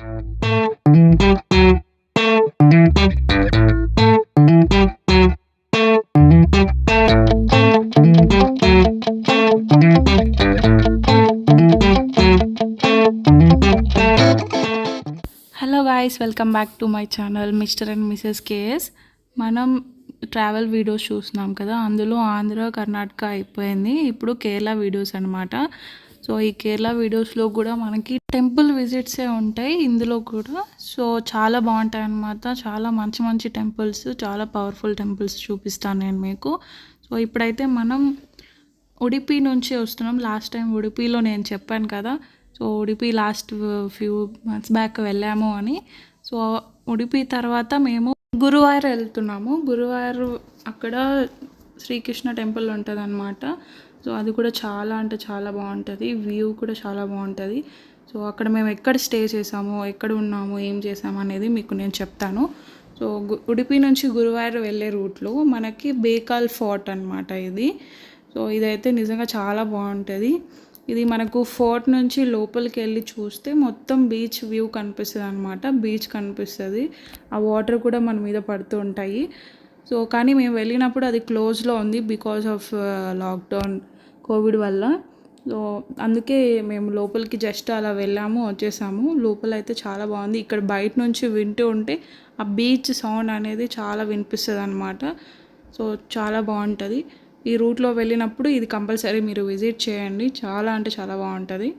Hello guys, welcome back to my channel mister and Mrs KS. మనం travel videos చూస్తున్నాం కదా, అందులో ఆంధ్ర కర్ణాటక అయిపోయింది. ఇప్పుడు కేరళ వీడియోస్ అనమాట. సో ఈ కేరళ వీడియోస్లో కూడా మనకి టెంపుల్ విజిట్సే ఉంటాయి ఇందులో కూడా. సో చాలా బాగుంటాయి అన్నమాట. చాలా మంచి మంచి టెంపుల్స్, చాలా పవర్ఫుల్ టెంపుల్స్ చూపిస్తాను నేను మీకు. సో ఇప్పుడైతే మనం ఉడిపి నుంచి వస్తున్నాం. లాస్ట్ టైం ఉడిపిలో నేను చెప్పాను కదా, so Udupi last few months back వెళ్ళాము అని. సో ఉడిపి తర్వాత మేము గురువాయూర్ వెళ్తున్నాము. గురువాయూర్ అక్కడ శ్రీకృష్ణ టెంపుల్ ఉంటుంది అనమాట. సో అది కూడా చాలా అంటే చాలా బాగుంటుంది, వ్యూ కూడా చాలా బాగుంటుంది. సో అక్కడ మేము ఎక్కడ స్టే చేసాము, ఎక్కడ ఉన్నాము, ఏం చేసాము అనేది మీకు నేను చెప్తాను. సో ఉడిపి నుంచి గురువాయూర్ వెళ్ళే రూట్లో మనకి బేకాల్ ఫోర్ట్ అనమాట ఇది. సో ఇదైతే నిజంగా చాలా బాగుంటుంది. ఇది మనకు ఫోర్ట్ నుంచి లోపలికి వెళ్ళి చూస్తే మొత్తం బీచ్ వ్యూ కనిపిస్తుంది అనమాట. బీచ్ కనిపిస్తుంది, ఆ వాటర్ కూడా మన మీద పడుతూ ఉంటాయి. సో కానీ మేము వెళ్ళినప్పుడు అది క్లోజ్లో ఉంది బికాజ్ ఆఫ్ లాక్డౌన్, కోవిడ్ వల్ల. సో అందుకే మేము లోపలికి జస్ట్ అలా వెళ్ళాము, వచ్చేసాము. లోపల అయితే చాలా బాగుంది. ఇక్కడ బయట నుంచి వింటూ ఉంటే ఆ బీచ్ సౌండ్ అనేది చాలా వినిపిస్తుంది అనమాట. సో చాలా బాగుంటుంది. ఈ రూట్లో వెళ్ళినప్పుడు ఇది కంపల్సరీ మీరు విజిట్ చేయండి, చాలా అంటే చాలా బాగుంటుంది.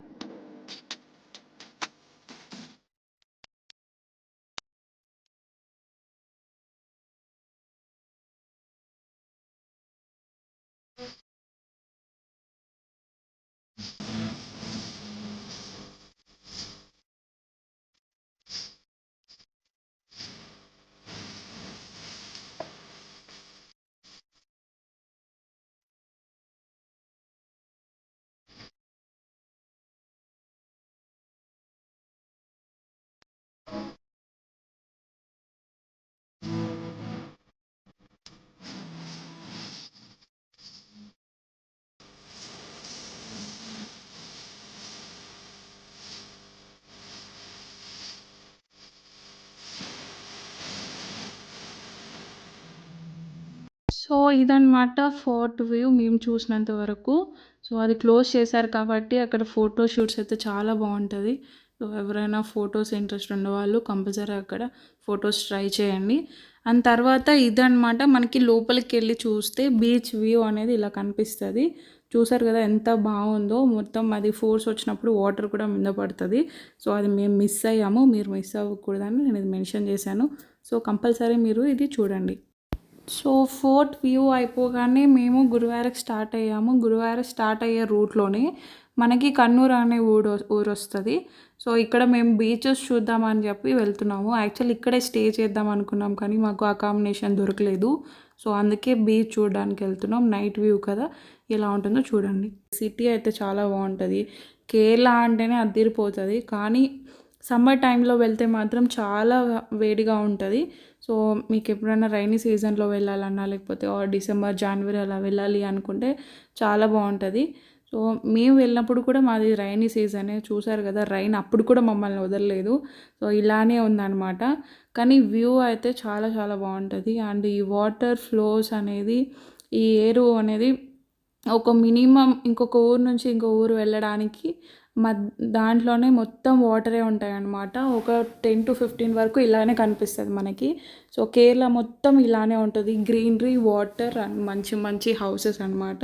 సో ఇదన్నమాట ఫోర్ట్ వ్యూ మేము చూసినంత వరకు. సో అది క్లోజ్ చేశారు కాబట్టి అక్కడ ఫోటో షూట్స్ అయితే చాలా బాగుంటుంది. సో ఎవరైనా ఫొటోస్ ఇంట్రెస్ట్ ఉన్నవాళ్ళు కంపల్సరీ అక్కడ ఫొటోస్ ట్రై చేయండి. అండ్ తర్వాత ఇదన్నమాట, మనకి లోపలికి వెళ్ళి చూస్తే బీచ్ వ్యూ అనేది ఇలా కనిపిస్తుంది. చూసారు కదా ఎంత బాగుందో. మొత్తం అది ఫోర్స్ వచ్చినప్పుడు వాటర్ కూడా మీద పడుతుంది. సో అది మేము మిస్ అయ్యాము, మీరు మిస్ అవ్వకూడదని నేను ఇది మెన్షన్ చేశాను. సో కంపల్సరీ మీరు ఇది చూడండి. సో ఫోర్ట్ వ్యూ అయిపోగానే మేము గురువాయూర్కి స్టార్ట్ అయ్యాము. గురువాయూర్ స్టార్ట్ అయ్యే రూట్లోనే మనకి కన్నూరు అనే ఊరు వస్తుంది. సో ఇక్కడ మేము బీచెస్ చూద్దామని చెప్పి వెళ్తున్నాము. యాక్చువల్లీ ఇక్కడే స్టే చేద్దాం అనుకున్నాం కానీ మాకు అకామిడేషన్ దొరకలేదు. సో అందుకే బీచ్ చూడడానికి వెళ్తున్నాం. నైట్ వ్యూ కదా, ఎలా ఉంటుందో చూడండి. సిటీ అయితే చాలా బాగుంటుంది. కేరళ అంటేనే అదిరిపోతుంది, కానీ సమ్మర్ టైంలో వెళ్తే మాత్రం చాలా వేడిగా ఉంటుంది. సో మీకు ఎప్పుడైనా రైనీ సీజన్లో వెళ్ళాలన్నా, లేకపోతే డిసెంబర్, జనవరి అలా వెళ్ళాలి అనుకుంటే చాలా బాగుంటుంది. సో మేము వెళ్ళినప్పుడు కూడా మాది రైనీ సీజనే. చూసారు కదా, రైన్ అప్పుడు కూడా మమ్మల్ని వదలలేదు. సో ఇలానే ఉందన్నమాట. కానీ వ్యూ అయితే చాలా చాలా బాగుంటుంది. అండ్ ఈ వాటర్ ఫ్లోస్ అనేది, ఈ ఏరు అనేది ఒక మినిమం ఇంకొక ఊరు నుంచి ఇంకో ఊరు వెళ్ళడానికి దాంట్లోనే మొత్తం వాటరే ఉంటాయి అన్నమాట. ఒక 10 to 15 వరకు ఇలానే కనిపిస్తుంది మనకి. సో కేరళ మొత్తం ఇలానే ఉంటుంది, గ్రీనరీ, వాటర్ అండ్ మంచి మంచి హౌసెస్ అన్నమాట.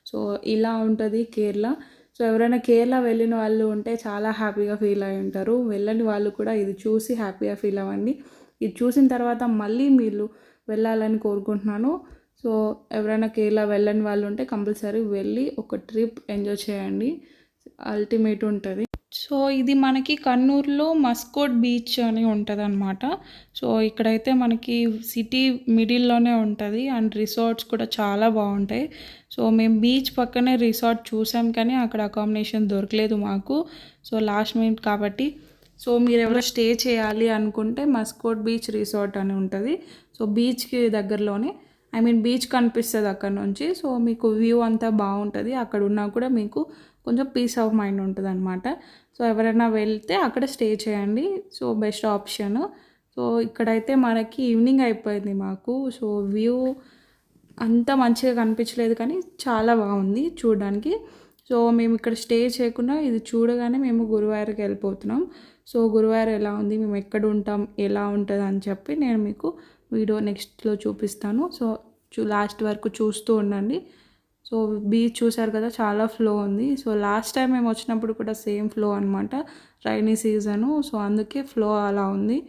సో ఇలా ఉంటుంది కేరళ. సో ఎవరైనా కేరళ వెళ్ళిన వాళ్ళు ఉంటే చాలా హ్యాపీగా ఫీల్ అయి ఉంటారు. వెళ్ళని వాళ్ళు కూడా ఇది చూసి హ్యాపీగా ఫీల్ అవ్వండి. ఇది చూసిన తర్వాత మళ్ళీ మీరు వెళ్ళాలని కోరుకుంటున్నాను. సో ఎవరైనా కేరళ వెళ్ళని వాళ్ళు ఉంటే కంపల్సరీ వెళ్ళి ఒక ట్రిప్ ఎంజాయ్ చేయండి, అల్టిమేట్ ఉంటుంది. సో ఇది మనకి కన్నూరులో మస్కోట్ బీచ్ అని ఉంటుంది అనమాట. సో ఇక్కడైతే మనకి సిటీ మిడిల్లోనే ఉంటుంది అండ్ రిసార్ట్స్ కూడా చాలా బాగుంటాయి. సో మేము బీచ్ పక్కనే రిసార్ట్ చూసాం కానీ అక్కడ అకామిడేషన్ దొరకలేదు మాకు. సో లాస్ట్ మినిట్ కాబట్టి. సో మీరు ఎవరో స్టే చేయాలి అనుకుంటే మస్కోట్ బీచ్ రిసార్ట్ అని ఉంటుంది. సో బీచ్కి దగ్గరలోనే, బీచ్ కనిపిస్తుంది అక్కడ నుంచి. సో మీకు వ్యూ అంతా బాగుంటుంది. అక్కడ ఉన్నా కూడా మీకు కొంచెం పీస్ ఆఫ్ మైండ్ ఉంటుందన్నమాట. సో ఎవరైనా వెళ్తే అక్కడ స్టే చేయండి. So best option. సో ఇక్కడైతే మనకి ఈవినింగ్ అయిపోయింది మాకు. సో వ్యూ అంత మంచిగా కనిపించలేదు కానీ చాలా బాగుంది చూడడానికి. సో మేము ఇక్కడ స్టే చేయకుండా ఇది చూడగానే మేము గురువాయూర్కి వెళ్ళిపోతున్నాం. సో గురువాయూర్ ఎలా ఉంది, మేము ఎక్కడ ఉంటాం, ఎలా ఉంటుంది అని చెప్పి నేను మీకు వీడియో నెక్స్ట్లో చూపిస్తాను. సో లాస్ట్ వరకు చూస్తూ ఉండండి. సో బీచ్ చూసారు కదా, చాలా ఫ్లో ఉంది. సో లాస్ట్ టైం మేము వచ్చినప్పుడు కూడా సేమ్ ఫ్లో అనమాట, రైనీ సీజను. సో అందుకే ఫ్లో అలా ఉంది.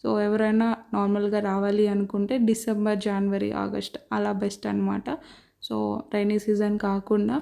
సో ఎవరైనా నార్మల్గా రావాలి అనుకుంటే డిసెంబర్, జనవరి, ఆగస్ట్ అలా బెస్ట్ అనమాట. సో రైనీ సీజన్ కాకుండా.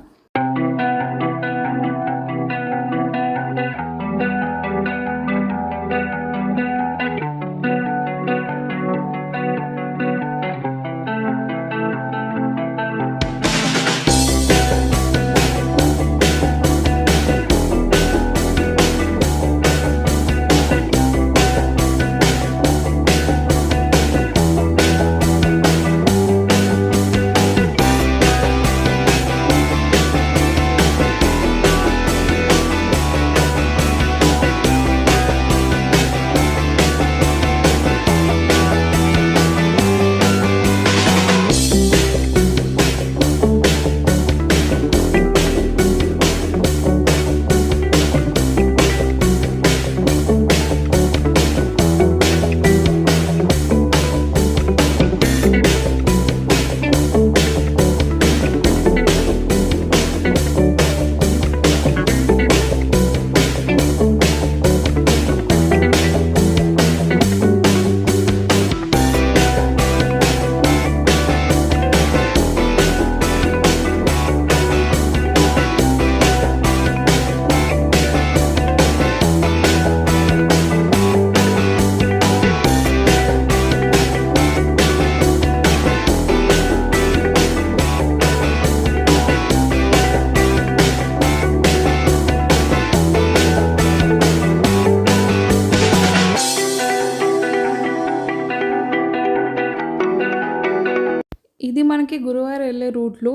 ఇది మనకి గురువాయూర్ వెళ్ళే రూట్లో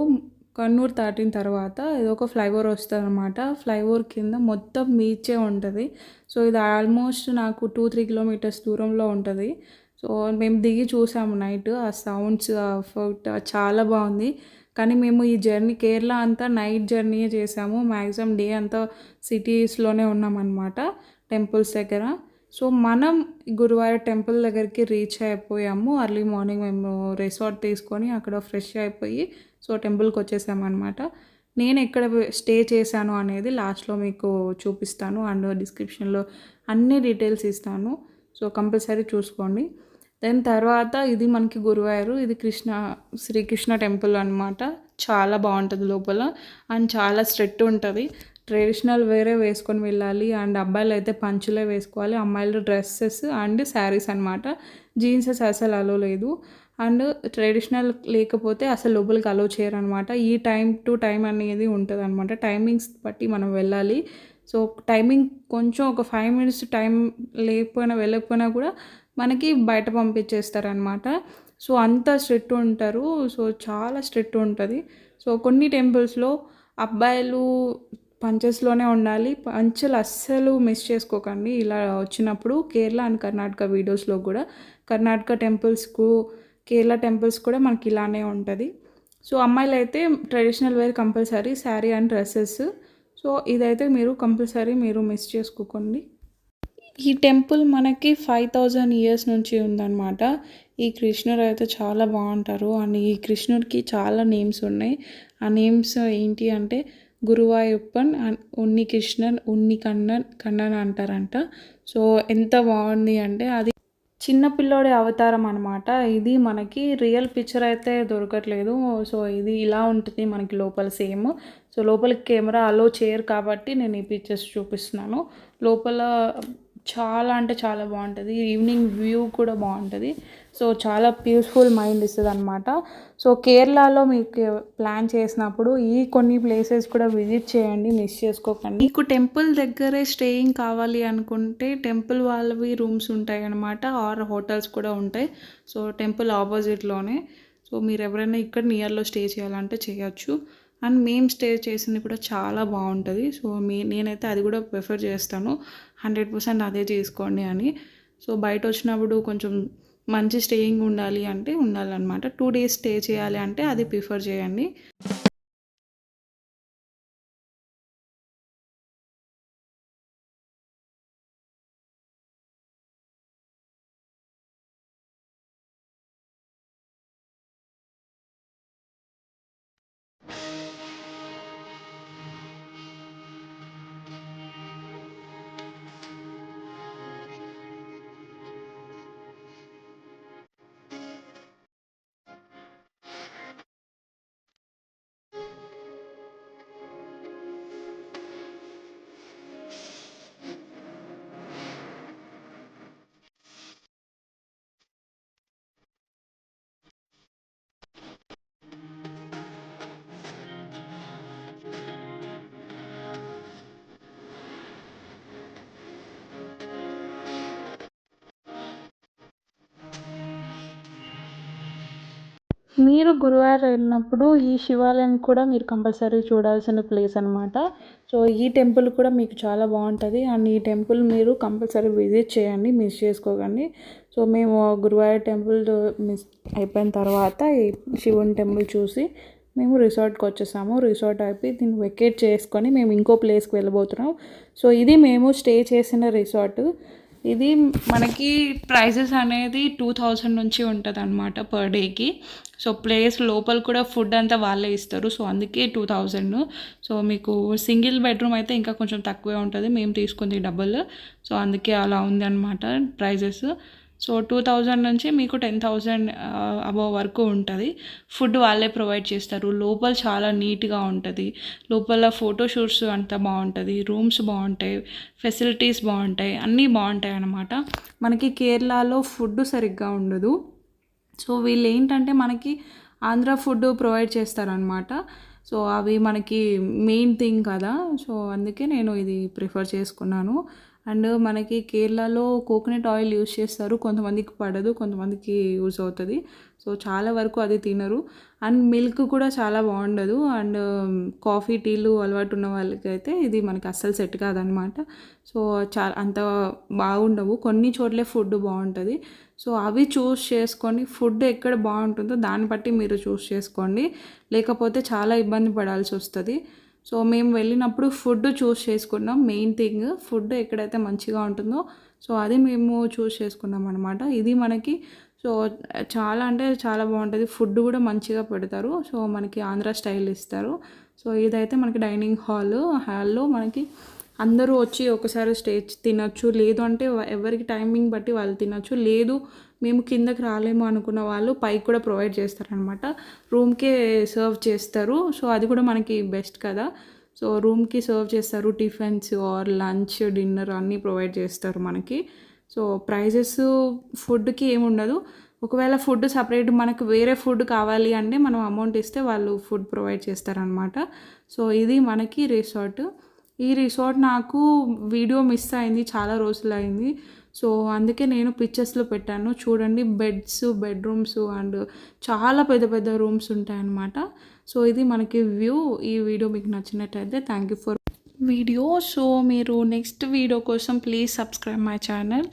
కన్నూరు దాటిన తర్వాత ఇది ఒక ఫ్లైఓవర్ వస్తుంది అనమాట. ఫ్లైఓవర్ కింద మొత్తం బీచే ఉంటుంది. సో ఇది ఆల్మోస్ట్ నాకు 2-3 కిలోమీటర్స్ దూరంలో ఉంటుంది. సో మేము దిగి చూసాము నైట్, ఆ సౌండ్స్, ఆ ఎఫెక్ట్ చాలా బాగుంది. కానీ మేము ఈ జర్నీ కేరళ అంతా నైట్ జర్నీయే చేసాము. మ్యాక్సిమం డే అంతా సిటీస్లోనే ఉన్నామన్నమాట, టెంపుల్స్ దగ్గర. సో మనం గురువాయూర్ టెంపుల్ దగ్గరికి రీచ్ అయిపోయాము. అర్లీ మార్నింగ్ మేము రిసార్ట్ తీసుకొని అక్కడ ఫ్రెష్ అయిపోయి సో టెంపుల్కి వచ్చేసామన్నమాట. నేను ఎక్కడ స్టే చేశాను అనేది లాస్ట్లో మీకు చూపిస్తాను అండ్ డిస్క్రిప్షన్లో అన్ని డీటెయిల్స్ ఇస్తాను. సో కంపల్సరీ చూసుకోండి. దెన్ తర్వాత ఇది మనకి గురువాయూర్, ఇది శ్రీకృష్ణ టెంపుల్ అనమాట. చాలా బాగుంటుంది లోపల అండ్ చాలా స్ట్రిక్ట్ ఉంటుంది. ట్రెడిషనల్ వేరే వేసుకొని వెళ్ళాలి అండ్ అబ్బాయిలు అయితే పంచులే వేసుకోవాలి, అమ్మాయిలు డ్రెస్సెస్ అండ్ శారీస్ అనమాట. జీన్సెస్ అసలు అలో లేదు అండ్ ట్రెడిషనల్ లేకపోతే అసలు లోపలికి అలో చేయరు అనమాట. ఈ టైం టు టైం అనేది ఉంటుంది అనమాట, టైమింగ్స్ బట్టి మనం వెళ్ళాలి. సో టైమింగ్ కొంచెం ఒక 5 minutes టైం వెళ్ళకపోయినా కూడా మనకి బయట పంపించేస్తారనమాట. సో అంత స్ట్రిక్ట్ ఉంటారు. సో చాలా స్ట్రిక్ట్ ఉంటుంది. సో కొన్ని టెంపుల్స్లో అబ్బాయిలు పంచెస్లోనే ఉండాలి. పంచెలు అస్సలు మిస్ చేసుకోకండి ఇలా వచ్చినప్పుడు. కేరళ అండ్ కర్ణాటక వీడియోస్లో కూడా కర్ణాటక టెంపుల్స్కు కేరళ టెంపుల్స్ కూడా మనకి ఇలానే ఉంటుంది. సో అమ్మాయిలు అయితే traditional wear compulsory, sari and dresses. So ఇదైతే మీరు కంపల్సరీ మిస్ చేసుకోకండి. ఈ టెంపుల్ మనకి 5000 years నుంచి ఉందన్నమాట. ఈ కృష్ణుడు అయితే చాలా బాగుంటారు అండ్ ఈ కృష్ణుడికి చాలా నేమ్స్ ఉన్నాయి. ఆ నేమ్స్ ఏంటి అంటే గురువాయూరప్పన్ అండ్ ఉన్ని కృష్ణన్, ఉన్ని కన్నన్ అంటారంట. సో ఎంత బాగుంది అంటే అది చిన్న పిల్లోడి అవతారం అనమాట. ఇది మనకి రియల్ పిక్చర్ అయితే దొరకట్లేదు. సో ఇది ఇలా ఉంటుంది మనకి లోపల సేమ్. సో లోపలికి కెమెరా అలో చేయరు కాబట్టి నేను ఈ పిక్చర్స్ చూపిస్తున్నాను. లోపల చాలా అంటే చాలా బాగుంటుంది. ఈవినింగ్ వ్యూ కూడా బాగుంటుంది. సో చాలా పీస్ఫుల్ మైండ్ ఇస్తుంది అనమాట. సో కేరళలో మీకు ప్లాన్ చేసినప్పుడు ఈ కొన్ని ప్లేసెస్ కూడా విజిట్ చేయండి, మిస్ చేసుకోకండి. మీకు టెంపుల్ దగ్గరే స్టేయింగ్ కావాలి అనుకుంటే టెంపుల్ వాళ్ళవి రూమ్స్ ఉంటాయి అనమాట, ఆర్ హోటల్స్ కూడా ఉంటాయి. So temple ఆపోజిట్లోనే. సో మీరు ఎవరైనా ఇక్కడ నియర్లో స్టే చేయాలంటే చేయొచ్చు. అండ్ మేము స్టే చేసింది కూడా చాలా బాగుంటుంది. సో నేనైతే అది కూడా ప్రిఫర్ చేస్తాను. 100% అదే చేసుకోండి అని. సో బయట వచ్చినప్పుడు కొంచెం మంచి స్టేయింగ్ ఉండాలి అంటే ఉండాలన్నమాట. 2 డేస్ స్టే చేయాలి అంటే అది ప్రిఫర్ చేయండి. మీరు గురువారం వెళ్ళినప్పుడు ఈ శివాలయం కూడా మీరు కంపల్సరీ చూడాల్సిన ప్లేస్ అనమాట. సో ఈ టెంపుల్ కూడా మీకు చాలా బాగుంటుంది. అండ్ ఈ టెంపుల్ మీరు కంపల్సరీ విజిట్ చేయండి, మిస్ చేసుకోకండి. సో మేము గురువారం టెంపుల్ మిస్ అయిపోయిన తర్వాత ఈ శివుని టెంపుల్ చూసి మేము రిసార్ట్కి వచ్చేసాము. రిసార్ట్ అయిపోయి దీన్ని వెకేట్ చేసుకొని మేము ఇంకో ప్లేస్కి వెళ్ళబోతున్నాం. సో ఇది మేము స్టే చేసిన రిసార్ట్. ఇది మనకి ప్రైజెస్ అనేది 2000 నుంచి ఉంటుంది అనమాట పర్ డేకి. సో ప్లేస్ లోపల కూడా ఫుడ్ అంతా వాళ్ళే ఇస్తారు. సో అందుకే 2000. సో మీకు సింగిల్ బెడ్రూమ్ అయితే ఇంకా కొంచెం తక్కువే ఉంటుంది. మేము తీసుకుంది డబుల్. సో అందుకే అలా ఉంది అనమాట ప్రైజెస్. సో 2000 నుంచి మీకు 10,000 అబవ్ వరకు ఉంటుంది. ఫుడ్ వాళ్ళే ప్రొవైడ్ చేస్తారు. లోపల చాలా నీట్గా ఉంటుంది. లోపల ఫోటోషూట్స్ అంతా బాగుంటుంది. రూమ్స్ బాగుంటాయి, ఫెసిలిటీస్ బాగుంటాయి, అన్నీ బాగుంటాయి అన్నమాట. మనకి కేరళలో ఫుడ్ సరిగ్గా ఉండదు. సో వీళ్ళు ఏంటంటే మనకి ఆంధ్ర ఫుడ్ ప్రొవైడ్ చేస్తారనమాట. సో అవి మనకి మెయిన్ థింగ్ కదా. సో అందుకే నేను ఇది ప్రిఫర్ చేసుకున్నాను. అండ్ మనకి కేరళలో కోకోనట్ ఆయిల్ యూస్ చేస్తారు. కొంతమందికి పడదు, కొంతమందికి యూజ్ అవుతుంది. సో చాలా వరకు అది తినరు. అండ్ మిల్క్ కూడా చాలా బాగుండదు. అండ్ కాఫీ టీలు అలవాటు ఉన్న వాళ్ళకైతే ఇది మనకి అస్సలు సెట్ కాదనమాట. సో అంత బాగుండవు. కొన్ని చోట్లే ఫుడ్ బాగుంటుంది. సో అవి చూస్ చేసుకొని ఫుడ్ ఎక్కడ బాగుంటుందో దాన్ని బట్టి మీరు చూస్ చేసుకోండి. లేకపోతే చాలా ఇబ్బంది పడాల్సి వస్తుంది. సో మేము వెళ్ళినప్పుడు ఫుడ్ చూస్ చేసుకున్నాం. మెయిన్ థింగ్ ఫుడ్ ఎక్కడైతే మంచిగా ఉంటుందో సో అది మేము చూస్ చేసుకున్నాం అనమాట. ఇది మనకి సో చాలా అంటే చాలా బాగుంటుంది. ఫుడ్ కూడా మంచిగా పెడతారు. సో మనకి ఆంధ్ర స్టైల్ ఇస్తారు. సో ఇదైతే మనకి డైనింగ్ హాల్లో మనకి అందరూ వచ్చి ఒకసారి స్టే తినొచ్చు. లేదు అంటే ఎవరికి టైమింగ్ బట్టి వాళ్ళు తినొచ్చు. లేదు మేము కిందకి రాలేము అనుకున్న వాళ్ళు పైకి కూడా ప్రొవైడ్ చేస్తారనమాట. రూమ్కే సర్వ్ చేస్తారు. సో అది కూడా మనకి బెస్ట్ కదా. సో రూమ్కి సర్వ్ చేస్తారు. టిఫిన్స్ ఆర్ లంచ్, డిన్నర్ అన్నీ ప్రొవైడ్ చేస్తారు మనకి. సో ప్రైజెస్ ఫుడ్కి ఏముండదు. ఒకవేళ ఫుడ్ సపరేట్ మనకు వేరే ఫుడ్ కావాలి అంటే మనం అమౌంట్ ఇస్తే వాళ్ళు ఫుడ్ ప్రొవైడ్ చేస్తారనమాట. సో ఇది మనకి రిసార్ట్. ఈ రిసార్ట్ నాకు వీడియో మిస్ అయింది, చాలా రోజులు అయింది. సో అందుకే నేను పిక్చర్స్లో పెట్టాను చూడండి. బెడ్రూమ్స్ అండ్ చాలా పెద్ద పెద్ద రూమ్స్ ఉంటాయన్నమాట. సో ఇది మనకి వ్యూ. ఈ వీడియో మీకు నచ్చినట్టయితే thank you for video. So మీరు నెక్స్ట్ వీడియో కోసం please subscribe my channel.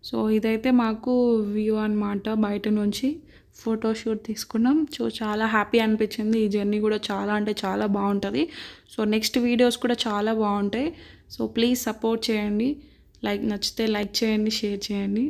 So ఇదైతే మాకు వ్యూ అనమాట. బయట నుంచి ఫోటోషూట్ తీసుకున్నాం. సో చాలా హ్యాపీ అనిపించింది. ఈ జర్నీ కూడా చాలా అంటే చాలా బాగుంటుంది. సో నెక్స్ట్ వీడియోస్ కూడా చాలా బాగుంటాయి. సో ప్లీజ్ సపోర్ట్ చేయండి. నచ్చితే లైక్ చేయండి, షేర్ చేయండి.